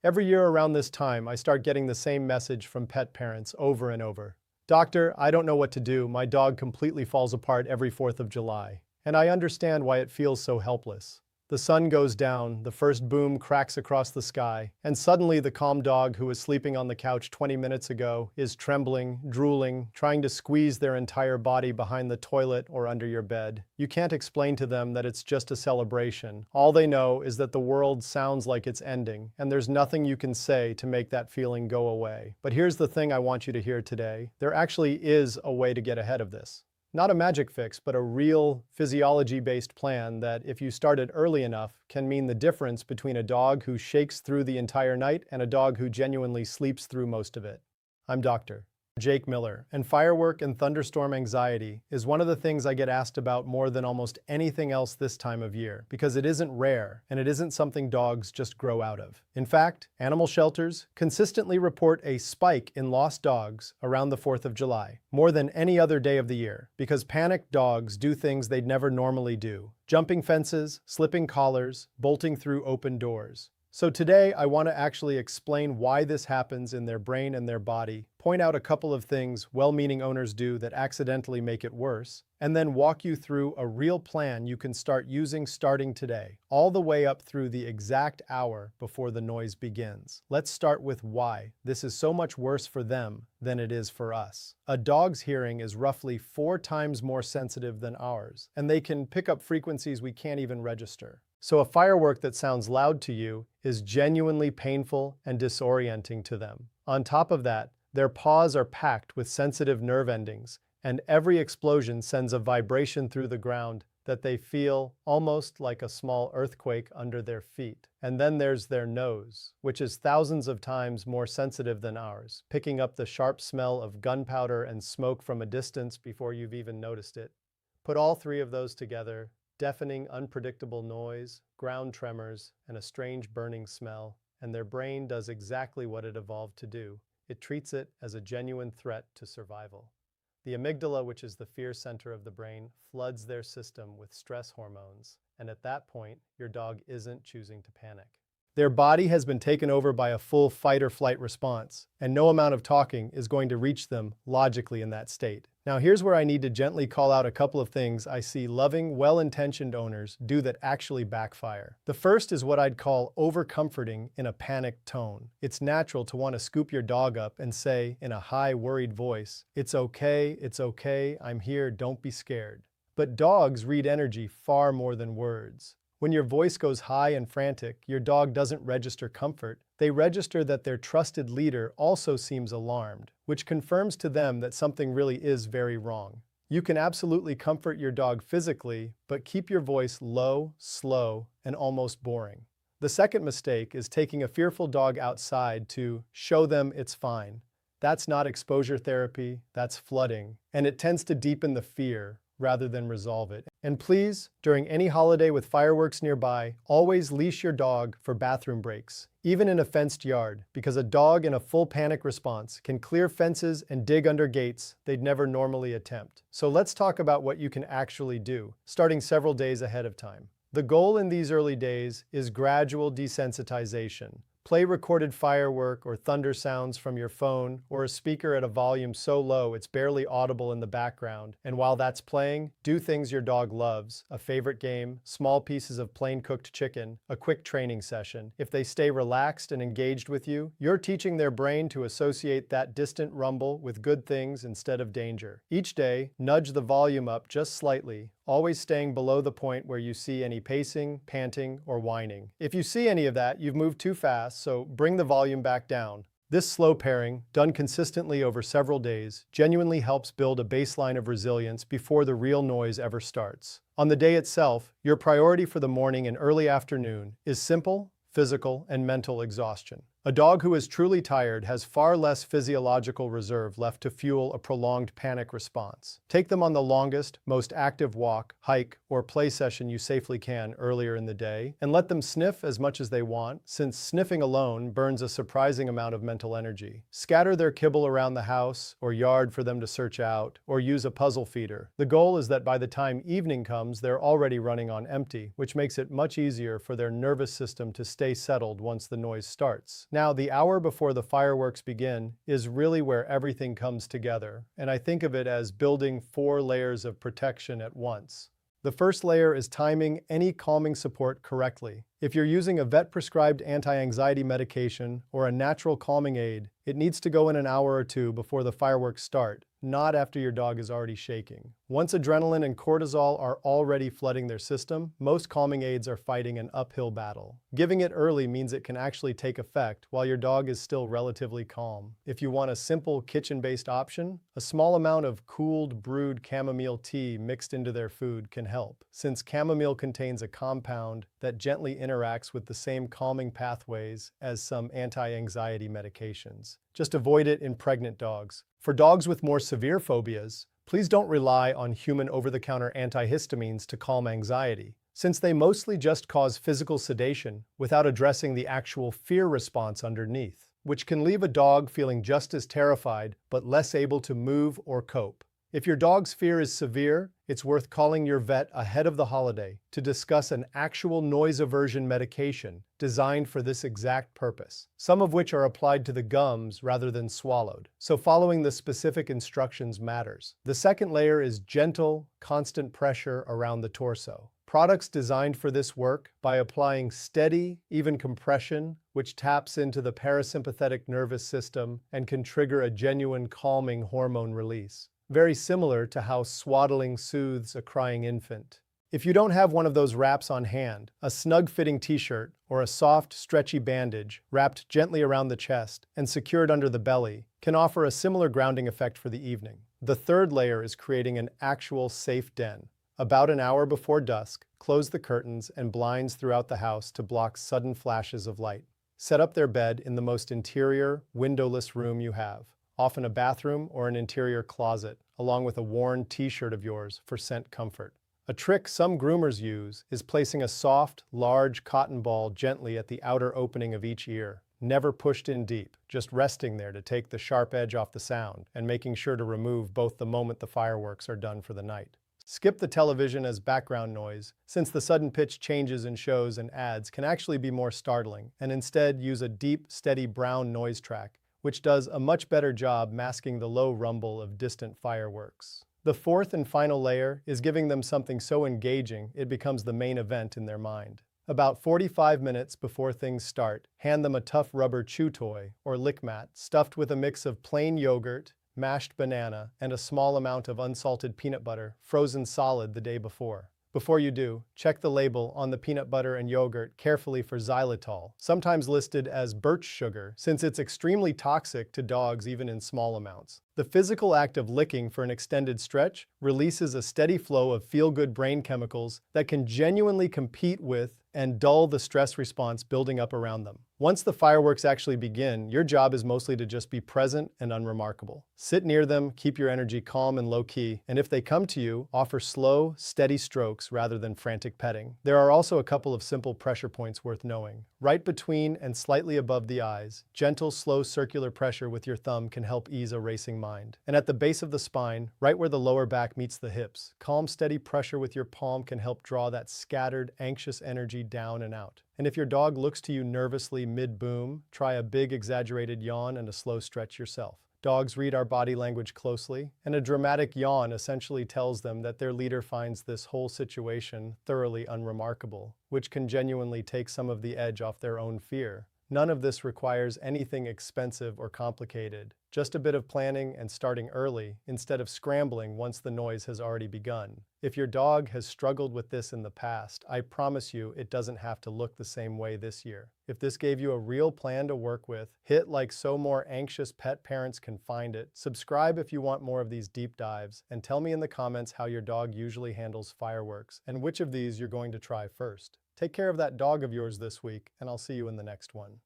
Every year around this time, I start getting the same message from pet parents over and over. Doctor, I don't know what to do. My dog completely falls apart every 4th of July. And I understand why it feels so helpless. The sun goes down, the first boom cracks across the sky, and suddenly the calm dog who was sleeping on the couch 20 minutes ago is trembling, drooling, trying to squeeze their entire body behind the toilet or under your bed. You can't explain to them that it's just a celebration. All they know is that the world sounds like it's ending, and there's nothing you can say to make that feeling go away. But here's the thing I want you to hear today. There actually is a way to get ahead of this. Not a magic fix, but a real physiology-based plan that, if you started early enough, can mean the difference between a dog who shakes through the entire night and a dog who genuinely sleeps through most of it. I'm Dr. Jake Miller, and firework and thunderstorm anxiety is one of the things I get asked about more than almost anything else this time of year, because it isn't rare and it isn't something dogs just grow out of. In fact, animal shelters consistently report a spike in lost dogs around the 4th of July, more than any other day of the year, because panicked dogs do things they'd never normally do: jumping fences, slipping collars, bolting through open doors. So today, I want to actually explain why this happens in their brain and their body, point out a couple of things well-meaning owners do that accidentally make it worse, and then walk you through a real plan you can start using starting today, all the way up through the exact hour before the noise begins. Let's start with why this is so much worse for them than it is for us. A dog's hearing is roughly 4 times more sensitive than ours, and they can pick up frequencies we can't even register. So a firework that sounds loud to you is genuinely painful and disorienting to them. On top of that, their paws are packed with sensitive nerve endings, and every explosion sends a vibration through the ground that they feel almost like a small earthquake under their feet. And then there's their nose, which is thousands of times more sensitive than ours, picking up the sharp smell of gunpowder and smoke from a distance before you've even noticed it. Put all 3 of those together: deafening, unpredictable noise, ground tremors, and a strange burning smell, and their brain does exactly what it evolved to do. It treats it as a genuine threat to survival. The amygdala, which is the fear center of the brain, floods their system with stress hormones, and at that point, your dog isn't choosing to panic. Their body has been taken over by a full fight-or-flight response, and no amount of talking is going to reach them logically in that state. Now here's where I need to gently call out a couple of things I see loving, well-intentioned owners do that actually backfire. The first is what I'd call over-comforting in a panicked tone. It's natural to want to scoop your dog up and say, in a high, worried voice, it's okay, I'm here, don't be scared. But dogs read energy far more than words. When your voice goes high and frantic, your dog doesn't register comfort. They register that their trusted leader also seems alarmed, which confirms to them that something really is very wrong. You can absolutely comfort your dog physically, but keep your voice low, slow, and almost boring. The second mistake is taking a fearful dog outside to show them it's fine. That's not exposure therapy, that's flooding, and it tends to deepen the fear rather than resolve it. And please, during any holiday with fireworks nearby, always leash your dog for bathroom breaks, even in a fenced yard, because a dog in a full panic response can clear fences and dig under gates they'd never normally attempt. So let's talk about what you can actually do, starting several days ahead of time. The goal in these early days is gradual desensitization. Play recorded firework or thunder sounds from your phone or a speaker at a volume so low it's barely audible in the background. And while that's playing, do things your dog loves: a favorite game, small pieces of plain cooked chicken, a quick training session. If they stay relaxed and engaged with you, you're teaching their brain to associate that distant rumble with good things instead of danger. Each day, nudge the volume up just slightly, always staying below the point where you see any pacing, panting, or whining. If you see any of that, you've moved too fast, so bring the volume back down. This slow pairing, done consistently over several days, genuinely helps build a baseline of resilience before the real noise ever starts. On the day itself, your priority for the morning and early afternoon is simple: physical and mental exhaustion. A dog who is truly tired has far less physiological reserve left to fuel a prolonged panic response. Take them on the longest, most active walk, hike, or play session you safely can earlier in the day, and let them sniff as much as they want, since sniffing alone burns a surprising amount of mental energy. Scatter their kibble around the house or yard for them to search out, or use a puzzle feeder. The goal is that by the time evening comes, they're already running on empty, which makes it much easier for their nervous system to stay settled once the noise starts. Now, the hour before the fireworks begin is really where everything comes together, and I think of it as building 4 layers of protection at once. The first layer is timing any calming support correctly. If you're using a vet-prescribed anti-anxiety medication or a natural calming aid, it needs to go in an hour or two before the fireworks start, not after your dog is already shaking. Once adrenaline and cortisol are already flooding their system, most calming aids are fighting an uphill battle. Giving it early means it can actually take effect while your dog is still relatively calm. If you want a simple kitchen-based option, a small amount of cooled brewed chamomile tea mixed into their food can help, since chamomile contains a compound that gently interacts with the same calming pathways as some anti-anxiety medications. Just avoid it in pregnant dogs. For dogs with more severe phobias, please don't rely on human over-the-counter antihistamines to calm anxiety, since they mostly just cause physical sedation without addressing the actual fear response underneath, which can leave a dog feeling just as terrified but less able to move or cope. If your dog's fear is severe, it's worth calling your vet ahead of the holiday to discuss an actual noise aversion medication designed for this exact purpose, some of which are applied to the gums rather than swallowed. So following the specific instructions matters. The second layer is gentle, constant pressure around the torso. Products designed for this work by applying steady, even compression, which taps into the parasympathetic nervous system and can trigger a genuine calming hormone release. Very similar to how swaddling soothes a crying infant. If you don't have one of those wraps on hand, a snug-fitting t-shirt or a soft, stretchy bandage wrapped gently around the chest and secured under the belly can offer a similar grounding effect for the evening. The third layer is creating an actual safe den. About an hour before dusk, close the curtains and blinds throughout the house to block sudden flashes of light. Set up their bed in the most interior, windowless room you have, often a bathroom or an interior closet, along with a worn t-shirt of yours for scent comfort. A trick some groomers use is placing a soft, large cotton ball gently at the outer opening of each ear, never pushed in deep, just resting there to take the sharp edge off the sound and making sure to remove both the moment the fireworks are done for the night. Skip the television as background noise, since the sudden pitch changes in shows and ads can actually be more startling, and instead use a deep, steady brown noise track, which does a much better job masking the low rumble of distant fireworks. The fourth and final layer is giving them something so engaging it becomes the main event in their mind. About 45 minutes before things start, hand them a tough rubber chew toy or lick mat stuffed with a mix of plain yogurt, mashed banana, and a small amount of unsalted peanut butter, frozen solid the day before. Before you do, check the label on the peanut butter and yogurt carefully for xylitol, sometimes listed as birch sugar, since it's extremely toxic to dogs even in small amounts. The physical act of licking for an extended stretch releases a steady flow of feel-good brain chemicals that can genuinely compete with and dull the stress response building up around them. Once the fireworks actually begin, your job is mostly to just be present and unremarkable. Sit near them, keep your energy calm and low-key, and if they come to you, offer slow, steady strokes rather than frantic petting. There are also a couple of simple pressure points worth knowing. Right between and slightly above the eyes, gentle, slow circular pressure with your thumb can help ease a racing mind. And at the base of the spine, right where the lower back meets the hips, calm, steady pressure with your palm can help draw that scattered, anxious energy down and out. And if your dog looks to you nervously mid-boom, try a big exaggerated yawn and a slow stretch yourself. Dogs read our body language closely, and a dramatic yawn essentially tells them that their leader finds this whole situation thoroughly unremarkable, which can genuinely take some of the edge off their own fear. None of this requires anything expensive or complicated, just a bit of planning and starting early instead of scrambling once the noise has already begun. If your dog has struggled with this in the past, I promise you it doesn't have to look the same way this year. If this gave you a real plan to work with, hit like so more anxious pet parents can find it. Subscribe if you want more of these deep dives, and tell me in the comments how your dog usually handles fireworks and which of these you're going to try first. Take care of that dog of yours this week, and I'll see you in the next one.